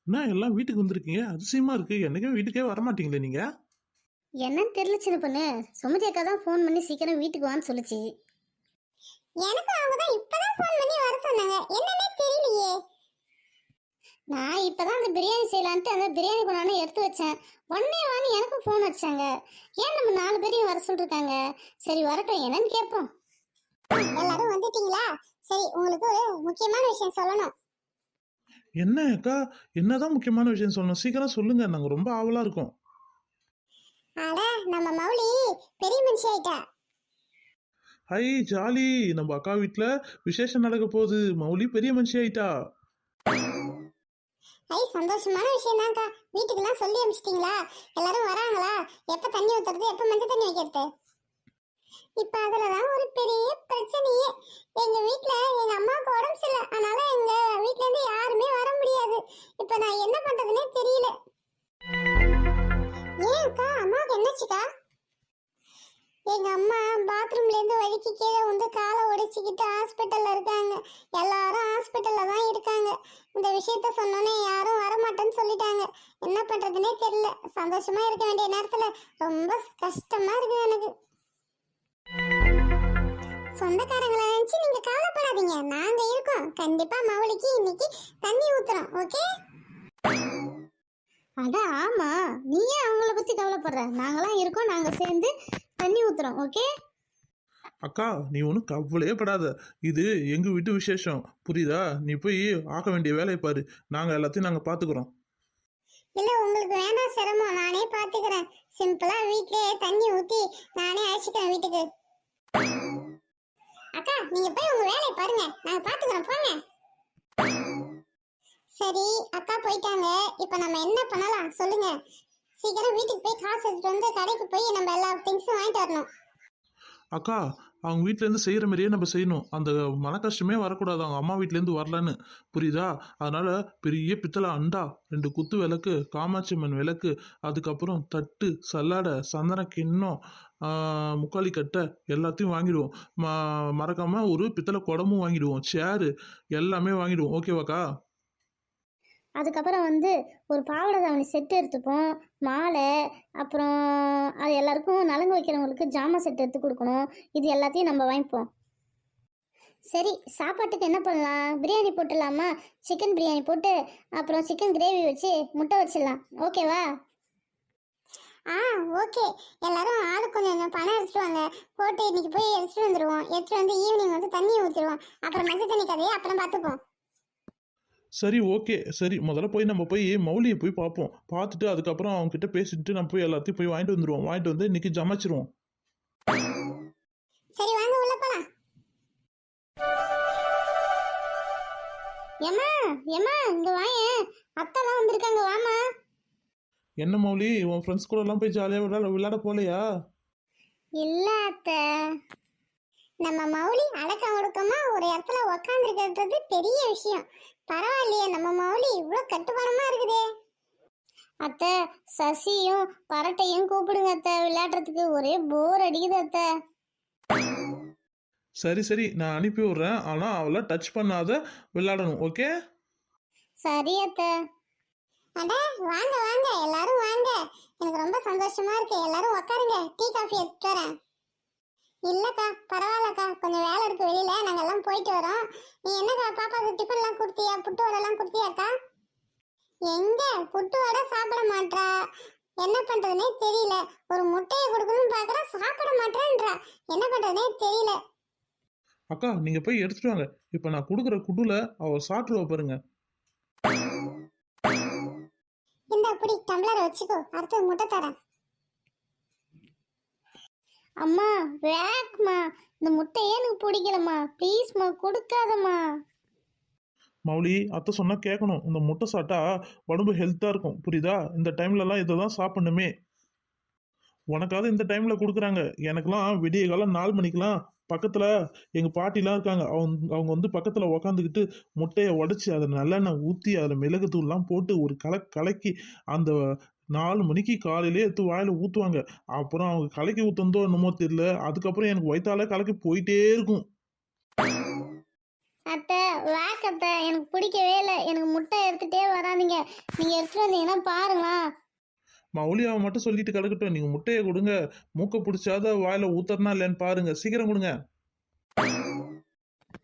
என்ன எல்லாம் வீட்டுக்கு வந்திருக்கீங்க? அதிசயமா இருக்கு. என்னைக்கும் வீட்டுக்கே வரமாட்டீங்களே நீங்க? என்னன்னு தெரியல சின்ன பொண்ணு. சுமதி அக்கா தான் ஃபோன் பண்ணி சீக்கிரம் வீட்டுக்கு வான்னு சொல்லுச்சு. எனக்கு அவங்க தான் இப்பதான் ஃபோன் பண்ணி வர சொன்னாங்க. என்னன்னே தெரியலையே. நான் இப்பதான் அந்த பிரியாணி செய்யலான்ட்டு அந்த பிரியாணி கொண்டாந்து எடுத்து வச்சேன். உடனே வான்னு எனக்கு ஃபோன் வச்சாங்க. ஏன் நம்ம 4 பேரையும் வர சொல்லிருக்காங்க. சரி வரட்டும், என்னன்னு கேட்போம். எல்லாரும் வந்துட்டீங்களா? சரி, உங்களுக்கு ஒரு முக்கியமான விஷயம் சொல்லணும். என்ன அக்கா? என்னதான் முக்கியமான விஷயம் சொல்லணும்? சீக்கிரம் சொல்லுங்க. நாங்க ரொம்ப ஆவலா இருக்கோம். அட, நம்ம மௌலி பெரிய மனுஷி ஆயிட்டா. Hi jolly! நம்ம அக்கா வீட்ல விசேஷம் நடக்க போகுது. மௌலி பெரிய மனுஷி ஆயிட்டா. ஐ, சந்தோஷமான விஷயம் தான்க்கா. வீட்டுக்கெல்லாம் சொல்லி அனுப்பிச்சிட்டீங்களா? எல்லாரும் வராங்களா? எப்ப தண்ணி ஊத்துறது, எப்ப மஞ்சள் தண்ணி வைக்கிறது? இப்ப அதுலதான் ஒரு பெரிய பிரச்சனையே. எங்க வீட்ல எங்க அம்மாவுக்கு உடம்பு சரியில்லை. அதனால எங்க வீட்ல இருந்து யாருமே வர முடியாது. இப்ப நான் என்ன பண்றதுன்னே தெரியல. ஏன் அக்கா, அம்மாவுக்கு என்னாச்சுக்கா? எங்க அம்மா பாத்ரூம்ல இருந்து வழுக்கி கீழே வந்து காலை உடைச்சிக்கிட்டு ஹாஸ்பிட்டல்ல இருக்காங்க. எல்லாரும் ஹாஸ்பிட்டல்ல தான் இருக்காங்க. இந்த விஷயத்த சொன்னோன்னே யாரும் வரமாட்டேன்னு சொல்லிட்டாங்க. என்ன பண்றதுன்னே தெரியல. சந்தோஷமா இருக்க வேண்டிய நேரத்துல ரொம்ப கஷ்டமா இருக்கு எனக்கு. சொந்தக்காரங்களை நினைச்சு நீங்க கவலைப்படாதீங்க, நாங்க இருக்கோம். கண்டிப்பா மவளிக்கு இன்னைக்கு தண்ணி ஊத்துறோம். ஓகே? அட ஆமா, நீ ஏன் அவங்கள பத்தி கவலைப்படுற? நாங்களாம் இருக்கோம், நாங்க சேர்ந்து தண்ணி ஊத்துறோம். ஓகே? அக்கா நீ ஒன்றும் கவலையே படாத. இது எங்க வீட்டு விசேஷம், புரியுதா? நீ போய் ஆக்க வேண்டிய வேலையை பாரு. எல்லாத்தையும் நாங்க பாத்துக்கிறோம். இல்ல, உங்களுக்கு வேணாம் சிரமம், நானே பாத்துக்கிறேன். சிம்பிளா வீட்லயே தண்ணி ஊத்தி நானே அழைச்சிக்கிறேன் வீட்டுக்கு. அக்கா, நீங்க போய் உங்க வேலையை பாருங்க, நாங்க பாத்துக்கிறோம். போங்க. சரி, அக்கா போயிட்டாங்க. இப்ப நம்ம என்ன பண்ணலாம் சொல்லுங்க. சீக்கிரம் வீட்டுக்கு போய் காசு எடுத்துட்டு வந்து கடைக்கு போய் நம்ம எல்லா திங்ஸும் வாங்கிட்டு வரணும். அக்கா, அவங்க வீட்டிலேருந்து செய்கிற மாதிரியே நம்ம செய்யணும். அந்த மன கஷ்டமே வரக்கூடாது அவங்க அம்மா வீட்டிலேருந்து வரலன்னு, புரியுதா? அதனால பெரிய பித்தளை அண்டா, 2 குத்து விளக்கு, காமாட்சி அம்மன் விளக்கு, அதுக்கப்புறம் தட்டு, சல்லாடை, சந்தன கிண்ணம், முக்காலி கட்டை எல்லாத்தையும் வாங்கிடுவோம். மறக்காம ஒரு பித்தளை குடமும் வாங்கிடுவோம். சேரு எல்லாமே வாங்கிடுவோம். ஓகேவாக்கா? அதுக்கப்புறம் வந்து ஒரு பாவாடை தாவணி செட்டு எடுத்துப்போம், மாலை, அப்புறம் அது எல்லாருக்கும் நலங்கு வைக்கிறவங்களுக்கு ஜாமான் செட் எடுத்து கொடுக்கணும். இது எல்லாத்தையும் நம்ம வாங்கிப்போம். சரி, சாப்பாட்டுக்கு என்ன பண்ணலாம்? பிரியாணி போட்டுடலாமா? சிக்கன் பிரியாணி போட்டு அப்புறம் சிக்கன் கிரேவி வச்சு முட்டை வச்சிடலாம். ஓகேவா? ஓகே. எல்லாரும் ஆளு கொஞ்சம் பணம் எடுத்துட்டு வாங்க. போட்டு இன்னைக்கு போய் எடுத்துட்டு வந்துடுவோம். எடுத்துட்டு வந்து ஈவினிங் வந்து தண்ணியை ஊற்றிடுவோம். அப்புறம் மஞ்சள் தண்ணி கதையை அப்புறம் பார்த்துப்போம். சரி, ஓகே. சரி, முதல்ல போய் நம்ம போய் மௌலியை போய் பார்ப்போம். பார்த்துட்டு அதுக்கப்புறம் அவங்க கிட்ட பேசிட்டு நம்ம போய் எல்லாத்தையும் போய் வாங்கிட்டு வந்துடுவோம். வாங்கிட்டு வந்து இன்னைக்கு ஜமாச்சிருவோம். சரி, வாங்க உள்ள போலாம். ஏமா ஏமா இங்க வாயேன், அத்தெல்லாம் வந்திருக்காங்க, வாமா. என்ன மௌலி, உன் ஃப்ரெண்ட்ஸ் கூட எல்லாம் போய் ஜாலியாக விளையாட போலையா? இல்ல அத்தை. நம்ம மௌலி அடக்க ஒடுக்கமா ஒரு இடத்துல உக்காந்துருக்கிறது பெரிய விஷயம். பரவாயில்லையே, நம்ம மௌலி இவ்வளோ கட்டுப்பாடமா இருக்குதே. அத்தை, சசியும் பரட்டையும் கூப்பிடுங்க அத்தை, விளையாடுறதுக்கு ஒரே போர் அடிக்குது அத்தை. சரி சரி, நான் அனுப்பி விட்றேன். ஆனால் அவளை டச் பண்ணாத விளையாடணும். ஓகே? சரி அத்தை. அட, வாங்க வாங்க எல்லாரும் வாங்க. எனக்கு ரொம்ப சந்தோஷமா இருக்கு. எல்லாரும் உக்காருங்க, டீ காஃபி எடுத்து வரேன். இல்லக்கா, பரவாயில்லக்கா, கொஞ்சம் வேலை இருக்கு வெளியில, நாங்க எல்லாம் போயிட்டு வரோம். நீ என்னக்கா பாப்பாக்கு டிஃபன் எல்லாம் கொடுத்தியா? புட்டு வடை எல்லாம் கொடுத்தியாக்கா? எங்க புட்டு வடை சாப்பிட மாட்டா. என்ன பண்றதுனே தெரியல. ஒரு முட்டையை கொடுக்கணும்னு பாக்குறா, சாப்பிட மாட்டேன்றா. என்ன பண்றதுனே தெரியல. அக்கா, நீங்கள் போய் எடுத்துட்டு வாங்க. இப்போ நான் கொடுக்குற குடுல அவள் சாப்பிடுவா பாருங்க. இந்த அப்படி டம்ளர் வச்சுக்கோ, அடுத்து முட்டை தரேன். அம்மா வேக்மா, இந்த முட்டையே எனக்கு பிடிக்கலம்மா, ப்ளீஸ்மா கொடுக்காதம்மா. மௌலி, அத்தை சொன்னால் கேட்கணும். இந்த முட்டை சாப்பிட்டா உடம்பு ஹெல்த்தாக இருக்கும், புரியுதா? இந்த டைம்லலாம் இதை தான் சாப்பிடணுமே. உனக்காவது இந்த டைமில் கொடுக்குறாங்க. எனக்கெல்லாம் விடிய காலம் 4 மணிக்கெலாம் பக்கத்தில் எங்கள் பாட்டிலாம் இருக்காங்க. அவங்க வந்து பக்கத்தில் உக்காந்துக்கிட்டு முட்டையை உடச்சி அதை நல்லெண்ணெய் ஊற்றி அதில் மிளகுத்தூள்லாம் போட்டு ஒரு கலக்கி அந்த 4 மணிக்கு காலையிலே எடுத்து வாயில் ஊற்றுவாங்க. அப்புறம் அவங்க கலக்கி ஊற்றுந்தோ என்னமோ தெரியல, அதுக்கப்புறம் எனக்கு வயிற்றால கலக்கி போயிட்டே இருக்கும். அத்தை, வேக்கத்தை எனக்கு பிடிக்கவே இல்லை. எனக்கு முட்டை எடுத்துகிட்டே வராதீங்க. நீங்கள் எடுத்துகிட்டு வந்தீங்கன்னா பாருங்களா. மௌலி அவன் மட்டும் சொல்லிட்டு கிடக்கட்டும், நீங்கள் முட்டையை கொடுங்க. மூக்கை பிடிச்சாத வாயில் ஊத்துறனா இல்லைன்னு பாருங்க, சீக்கிரம் கொடுங்க.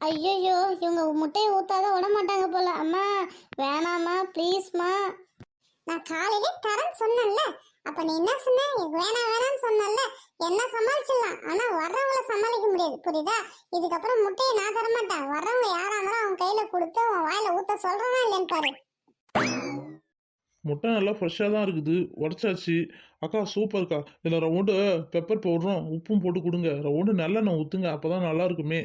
ஐயோ, இவங்க முட்டையை ஊற்றாத விட மாட்டாங்க போல. அம்மா வேணாம்மா, ப்ளீஸ்மா. நான் காலையிலே தரேன்னு சொன்னேன்ல, அப்ப நீ என்ன சொன்ன? எனக்கு வேணாம் வேணாம்னு சொன்னல. என்ன சமாளிச்சிடலாம், ஆனா வர்றவங்கள சமாளிக்க முடியாது, புரியுதா? இதுக்கப்புறம் முட்டையை நான் தர மாட்டேன். வர்றவங்க யாரா இருந்தாலும் அவன் கையில கொடுத்து அவன் வாயில ஊத்த சொல்றானா இல்லைன்னு பாரு. முட்டை நல்லா ஃப்ரெஷ்ஷாக தான் இருக்குது, உடச்சாச்சு. அக்கா சூப்பர்க்கா. இதில் ரவுண்டு பெப்பர் பவுடரும் உப்பும் போட்டு கொடுங்க. ரவுண்டு நல்லெண்ணெய் ஊற்றுங்க, அப்போ தான் நல்லா இருக்குமே.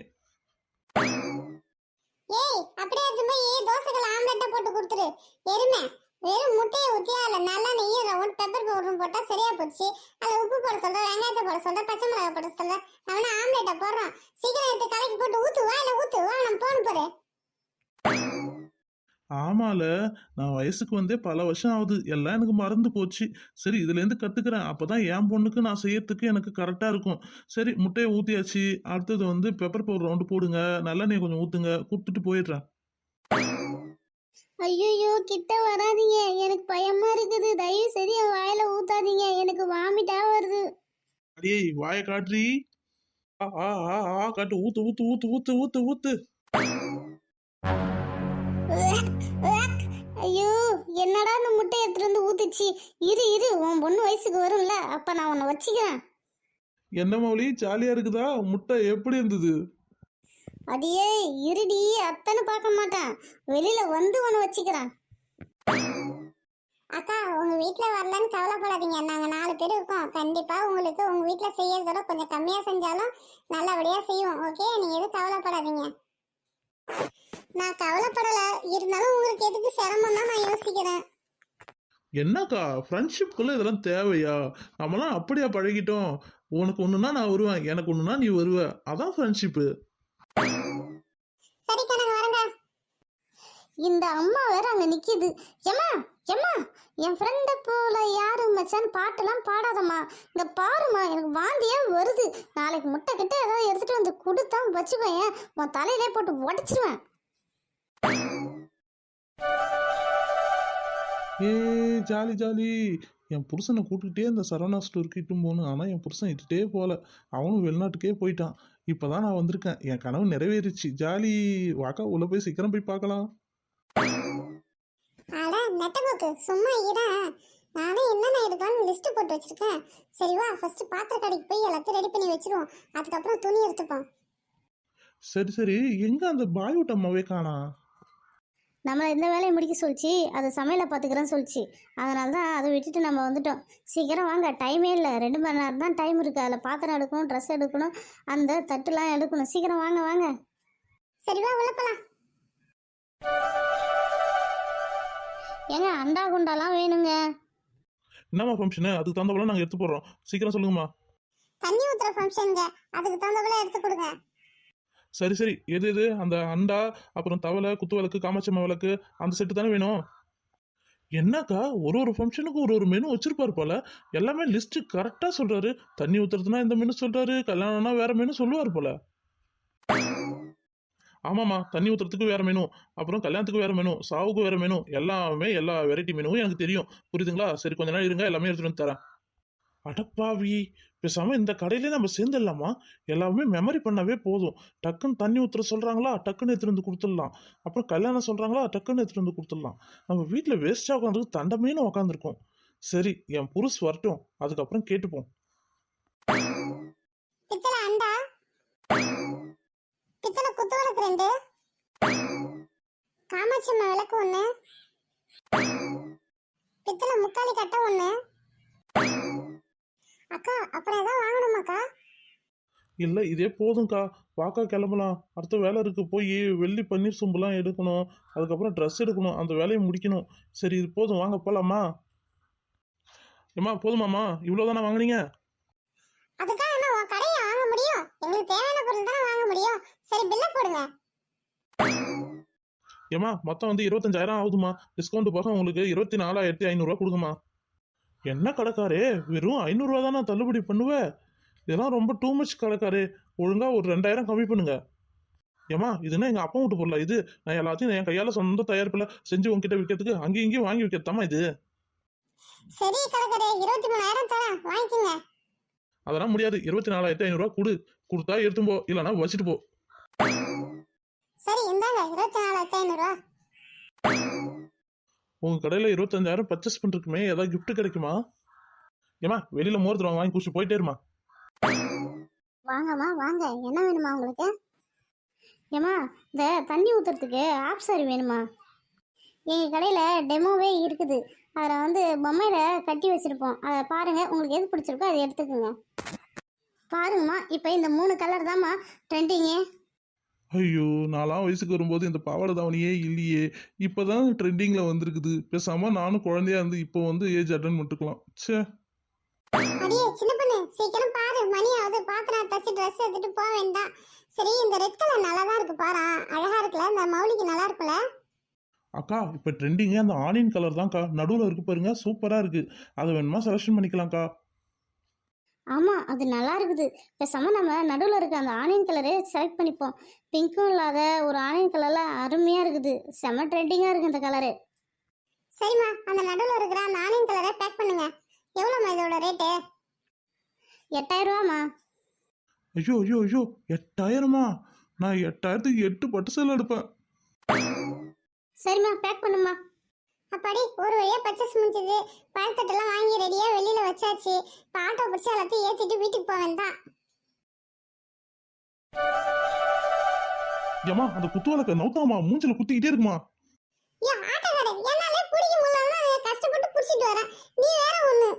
ஏய், அப்படியே எடுத்து போய் தோசைகள் ஆம்லெட்டை போட்டு கொடுத்துரு. எருமை, வெறும் முட்டையை ஊற்றியா அதில் நல்லா நெய்யும் ரவுண்ட் பெப்பர் பவுடரும் போட்டால் சரியா போச்சு. அதில் உப்பு போட சொல்கிறேன், வெங்காயத்தை போட சொல்கிறேன், பச்சை மிளகாய் போட சொல்கிறேன். அவனை ஆம்லெட்டை போடுறான். சீக்கிரம் எடுத்து கலக்கி போட்டு ஊற்று, வாயில ஊற்று. வா, நம்ம போன போரு. ஆமால, நான் வயசுக்கு வந்தே பல வருஷம் ஆகுது, எல்லாம் எனக்கு மறந்து போச்சு. சரி, இதுலேருந்து கற்றுக்கிறேன், அப்போ தான் என் பொண்ணுக்கு நான் செய்யறதுக்கு எனக்கு கரெக்டாக இருக்கும். சரி, முட்டையை ஊற்றியாச்சு. அடுத்தது வந்து பெப்பர் பவுடர் ரவுண்டு போடுங்க, நல்லெண்ணெய் கொஞ்சம் ஊற்றுங்க, கொடுத்துட்டு போயிடுறேன். ஐயோ, கிட்ட வராதீங்க, எனக்கு பயமா இருக்குது. தயவு செய்து என் வாயில ஊத்தாதீங்க, எனக்கு வாமிட்டா வருது. அடியே வாயை காட்டுறி. ஆ ஆ ஆ ஆ காட்டு, ஊத்து ஊத்து ஊத்து ஊத்து ஊத்து ஊத்து. ஐயோ, என்னடா இந்த முட்டை எடுத்துட்டு வந்து ஊத்துச்சு. இரு உன் பொண்ணு வயசுக்கு வரும்ல, அப்ப நான் உன்னை வச்சுக்கிறேன். என்ன மௌலி, ஜாலியா இருக்குதா? முட்டை எப்படி இருந்தது? அடியே இருடி, அத்தனை பார்க்க மாட்டேன், வெளியில வந்து உன்னை வச்சுக்கிறேன். அக்கா, உங்க வீட்டில் வரலன்னு கவலைப்படாதீங்க. நாங்கள் 4 பேர் இருக்கோம். கண்டிப்பாக உங்களுக்கு உங்கள் வீட்டில் செய்யறதோட கொஞ்சம் கம்மியாக செஞ்சாலும் நல்லபடியாக செய்வோம். ஓகே, நீங்கள் எதுவும் கவலைப்படாதீங்க. நான் கவலைப்படலை, இருந்தாலும் உங்களுக்கு எதுக்கு சிரமம் தான் நான் யோசிக்கிறேன். என்னக்கா, ஃப்ரெண்ட்ஷிப்புக்குள்ள இதெல்லாம் தேவையா? நம்மளாம் அப்படியா பழகிட்டோம்? உனக்கு ஒண்ணுனா நான் வருவேன், எனக்கு ஒண்ணுனா நீ வருவ, அதான் ஃப்ரெண்ட்ஷிப்பு. சரிக்கா, நாங்கள் வரேங்க. இந்த அம்மா வேற அங்க நிக்குது. எம்மா எம்மா, என் ஃப்ரெண்டை போல யாரு மச்சான் பாட்டெல்லாம் பாடாதம்மா. இங்க பாருமா, எனக்கு வாந்தியா வருது. நாளைக்கு முட்டை கிட்ட ஏதாவது எடுத்துட்டு வந்து கொடுத்தா வச்சுக்கோயேன், உன் தலையிலே போட்டு உடச்சிருவேன். ஏ ஜாலி ஜாலி. என் புருஷனை கூட்டுக்கிட்டே இந்த சரவணா ஸ்டோருக்கு இட்டும் போகணும், ஆனால் என் புருஷன் இட்டுட்டே போகல. அவனும் வெளிநாட்டுக்கே போயிட்டான். இப்போதான் நான் வந்திருக்கேன், என் கனவு நிறைவேறிச்சு. ஜாலி. வாக்கா, உள்ள போய் சீக்கிரம் போய் பார்க்கலாம். அட நெட்டபோக்கு, சும்மா இரு. நானே என்னென்ன எடுக்கலாம்னு லிஸ்ட் போட்டு வச்சிருக்கேன். சரி வா, ஃபர்ஸ்ட் பாத்திர கடைக்கு போய் எல்லாத்தையும் ரெடி பண்ணி வச்சிருவோம். அதுக்கப்புறம் துணி எடுத்துப்போம். சரி சரி, எங்க அந்த பாய்வுட் அம்மாவே காணா? நம்மளை இந்த வேலையை முடிக்க சொல்லிச்சு, அதை சமையலை பார்த்துக்கிறேன்னு சொல்லிச்சு. அதனால தான் அதை விட்டுட்டு நம்ம வந்துட்டோம். சீக்கிரம் வாங்க, டைமே இல்லை. 2 மணி நேரம் தான் டைம் இருக்குது. அதில் பாத்திரம் எடுக்கணும், ட்ரெஸ் எடுக்கணும், அந்த தட்டுலாம் எடுக்கணும். சீக்கிரம் வாங்க வாங்க. சரி வா, உள்ள போலாம். ஏங்க, அண்டா குண்டாலாம் வேணுங்க. என்னம்மா ஃபங்க்ஷனு? அதுக்கு தகுந்தபோல நாங்கள் எடுத்து போடுறோம், சீக்கிரம் சொல்லுங்கம்மா. தண்ணி ஊத்துற ஃபங்க்ஷனுங்க, அதுக்கு தகுந்தபோல எடுத்து கொடுங்க. சரி சரி, எது எது? அந்த அண்டா, அப்புறம் தவளை, குத்து விளக்கு, காமாட்சம்மா விளக்கு, அந்த செட்டு தானே வேணும்? என்னக்கா, ஒரு ஃபங்க்ஷனுக்கு ஒரு மெனு வச்சிருப்பாரு போல. எல்லாமே லிஸ்ட் கரெக்டாக சொல்றாரு. தண்ணி ஊத்துறதுனா இந்த மெனு சொல்றாரு, கல்யாணம்னா வேற மெனு சொல்லுவார் போல. ஆமாம்மா, தண்ணி ஊத்துறதுக்கு வேற மெனு, அப்புறம் கல்யாணத்துக்கு வேற மெனு, சாவுக்கு வேற மெனு, எல்லாமே எல்லா வெரைட்டி மெனுவும் எனக்கு தெரியும், புரியுதுங்களா? சரி, கொஞ்ச நேரம் இருங்க, எல்லாமே எடுத்துட்டு வந்து தரேன். அடப்பாவி, பேசாம இந்த கடையிலே நம்ம சேர்ந்துடலாமா? எல்லாமே மெமரி பண்ணவே போதும். டக்குன்னு தண்ணி ஊத்துற சொல்றாங்களா, டக்குன்னு எடுத்துட்டு வந்து கொடுத்துடலாம். அப்புறம் கல்யாணம் சொல்றாங்களா, டக்குன்னு எடுத்துட்டு வந்து கொடுத்துடலாம். நம்ம வீட்டில் வேஸ்டா உட்காந்துருக்கு, தண்டமேனு உட்காந்துருக்கோம். சரி, என் புருஷ் வரட்டும், அதுக்கப்புறம் கேட்டுப்போம். பித்தளை அண்டா, பித்தளை குத்து விளக்கு 2, காமாட்சியம்மா விளக்கு 1, பித்தளை முக்காலி கட்டை 1. அக்கா, அப்புறம் ஏதாவது வாங்கணுமாக்கா? இல்லை, இதே போதும்க்கா. வாக்கா கிளம்பலாம், அடுத்த வேலை இருக்கு. போய் வெள்ளி பன்னீர் சொம்புலாம் எடுக்கணும், அதுக்கப்புறம் ட்ரெஸ் எடுக்கணும், அந்த வேலையை முடிக்கணும். சரி, இது போதும், வாங்க போலாமா? ஏம்மா போதுமாம்மா? இவ்வளோதானே வாங்குனீங்க? அதுக்காக என்ன உன் கடையை வாங்க முடியும்? எங்களுக்கு தேவையான பொருள் தானே வாங்க முடியும். சரி, பில்லை போடுங்க. ஏம்மா, மொத்தம் வந்து 25,000 ஆகுதுமா. டிஸ்கவுண்ட் போக உங்களுக்கு 24,500 கொடுங்கம்மா. என்ன கடைக்காரே, வெறும் 500 தான் நான் தள்ளுபடி பண்ணுவேன்? இதெல்லாம் ரொம்ப டூ மச் கடைக்காரே. ஒழுங்கா ஒரு 2,000 கம்மி பண்ணுங்க. ஏமா இதுன்னா எங்க அப்பா வீட்டு பொருளா இது? நான் எல்லாத்தையும் என் கையால சொந்த தயாரிப்புல செஞ்சு உங்ககிட்ட விற்கிறதுக்கு அங்கேயும் இங்கேயும் வாங்கி விற்கிறதாமா இது? சரி கடைக்காரே, 23,000 தரேன், வாங்கிக்கோங்க. அதெல்லாம் முடியாது. 24,500 கொடு. கொடுத்தா எடுத்துன்னு போ, இல்லைன்னா வச்சுட்டு போ. சரி இந்தாங்க 24,500. உங்க கடையில 25,000 பர்ச்சேஸ் பண்றதுக்குமே ஏதாவது gift கிடைக்குமா? ஏமா வெளியில மோர் தருவாங்க, வாங்கி குடிச்சு போயிட்டே இருமா. வாங்கம்மா வாங்க, என்ன வேணுமா உங்களுக்கு? ஏம்மா, இந்த தண்ணி ஊற்றுறதுக்கு ஆப் சாரி வேணுமா? எங்கள் கடையில் டெமோவே இருக்குது. அதில் வந்து பொம்மையில் கட்டி வச்சுருப்போம். அதை பாருங்கள், உங்களுக்கு எது பிடிச்சிருக்கோ அதை எடுத்துக்கோங்க. பாருங்கம்மா, இப்போ இந்த 3 கலர் தாம்மா ட்ரெண்டிங்கு. ஐயோ, நான்லாம் வயசுக்கு வரும்போது இந்த பாவாடை தாவணியே இல்லையே. இப்பதான் ட்ரெண்டிங்ல வந்திருக்குது. பேசாம நானும் குழந்தையா இருந்து இப்போ வந்து ஏஜ் அட்டன் பண்ணிட்டுக்கலாம். ச்சே. அடியே சின்ன பொண்ணு, சீக்கிரம் பாரு, மணி ஆகுது. பாத்திரம் தச்சு ட்ரெஸ் எடுத்துட்டு போக வேண்டாம். சரி இந்த ரெட் கலர் நல்லா தான் இருக்கு பாரு, அழகா இருக்குல்ல, இந்த மௌலிக்கு நல்லா இருக்குல்ல. அக்கா இப்போ ட்ரெண்டிங்கே அந்த ஆனியன் கலர் தான்க்கா. நடுவில் இருக்கு பாருங்க, சூப்பரா இருக்கு. அதை வேணுமா செலக்ஷன் பண்ணிக்கலாம்க்கா. ஆமாம், அது நல்லா இருக்குது. பேசாமல் நம்ம நடுவில் இருக்க அந்த ஆனியன் கலரே செலக்ட் பண்ணிப்போம். பிங்க்கும் இல்லாத ஒரு ஆனியன் கலரில் அருமையாக இருக்குது. செம்ம ட்ரெண்டிங்காக இருக்குது இந்த கலரு. சரிம்மா, அந்த நடுவில் இருக்கிற அந்த ஆனியன் கலரை பேக் பண்ணுங்க. எவ்வளோம்மா இதோட ரேட்டு? 8,000 ரூபாம்மா. ஐயோ ஐயோ ஐயோ, 8,000மா? நான் 8,000க்கு 8 பட்டு சேலை எடுப்பேன். சரிம்மா, பேக் பண்ணுமா. அப்பாடி, ஒரு வழியா பர்ச்சேஸ் முடிஞ்சது. பழத்தட்டெல்லாம் வாங்கி ரெடியா வெளியில வச்சாச்சு. இப்போ ஆட்டோ பிடிச்சி எல்லாத்தையும் ஏற்றிட்டு வீட்டுக்கு போக வேண்டாம். ஏமா அந்த குத்துவலக்க நவுத்தாமா, மூஞ்சில குத்திக்கிட்டே இருக்குமா. ஏன் ஆட்டோக்காரே, என்னாலே பிடிக்க முடியலன்னா கஷ்டப்பட்டு பிடிச்சிட்டு வரேன், நீ வேற ஒண்ணு.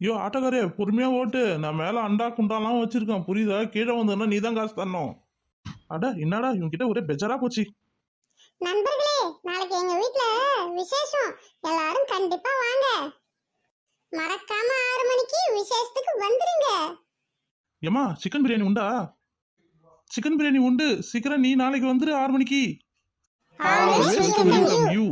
ஐயோ ஆட்டோக்காரே, பொறுமையா ஓட்டு. நான் மேல அண்டா குண்டாலாம் வச்சிருக்கேன், புரியுதா? கீழே வந்தேன்னா நீ தான் காசு தரணும். அட என்னடா இவன்கிட்ட ஒரே பெஜரா போச்சு. நண்பர்களே, நாளைக்கு எங்க வீட்ல விசேஷம், எல்லாரும் கண்டிப்பா வாங்க. மறக்காம 6 மணிக்கு விசேஷத்துக்கு வந்துருங்க. ஏமா சிக்கன் பிரியாணி உண்டா? சிக்கன் பிரியாணி உண்டு. சீக்கிரம் நீ நாளைக்கு வந்துரு 6 மணிக்கு. Always welcome you.